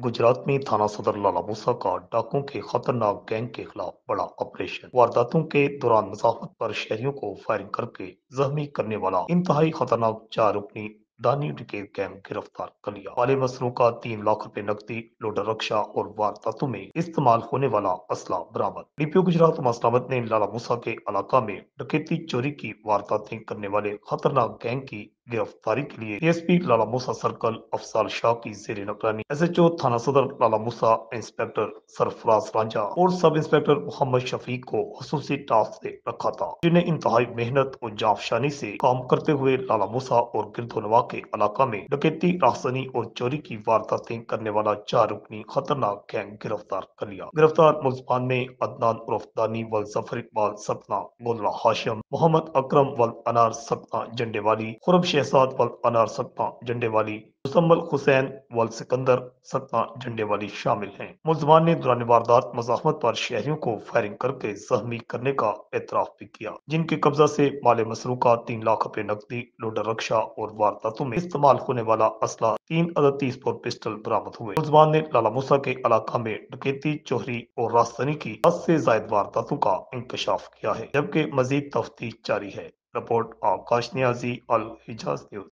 गुजरात में थाना सदर लाला मूसा का डाकुओं के खतरनाक गैंग के खिलाफ बड़ा ऑपरेशन। वारदातों के दौरान मुजाहमत पर शहरियों को फायरिंग करके जख्मी करने वाला इंतहाई खतरनाक 4 रुकनी दानी डकैत गैंग गिरफ्तार कर लिया। माले मसरूक का 3 लाख रुपए नकदी, लोडर रक्षा और वारदातों में इस्तेमाल होने वाला असला बरामद। डीपीओ गुजरात मसलामत ने लाला मूसा के इलाका में डकैती चोरी की वारदातें करने वाले खतरनाक गैंग की गिरफ्तारी के लिए एएसपी लाला मूसा सर्कल अफसाल शाह की जेर निगरानी एसएचओ थाना सदर लाला मूसा, इंस्पेक्टर सरफराज रांझा और सब इंस्पेक्टर मोहम्मद शफीक को खसूसी टास्क से रखा था, जिन्हें इंतहाई मेहनत और जाफशानी से काम करते हुए लाला मूसा और गिरदोनवा के इलाका में डकैती, राहसनी और चोरी की वारदातें करने वाला 4 रुकनी खतरनाक गैंग गिरफ्तार कर लिया। गिरफ्तार मुल्जमान में अदनान उर्फ दानी वल जफर इकबाल सतना गोलरा हाशिम, मोहम्मद अकरम वल अनार सतना झंडेवाली, खुरम शहजाद वल अनार सतना झंडेवाली, मुसम्मल हुसैन वल सिकंदर सतना झंडेवाली शामिल हैं। मुल्जमान ने दौरान वारदात मज़ाहमत पर शहरियों को फायरिंग करके जख्मी करने का एतराफ भी किया, जिनके कब्जा से माले मसरूका 3 लाख रुपए नकदी, लोडर रक्षा और वारदातों में इस्तेमाल होने वाला असला 3 अदद 30 बोर पिस्टल बरामद हुए। मुल्जमान ने लाला मूसा के इलाका में डकैती, चोरी और रास्तनी की 10 से ज्यादा वारदातों का इंकशाफ किया है, जबकि मजीद तफ्तीश जारी है। रिपोर्ट आकाश नियाजी, अल हिजाज न्यूज।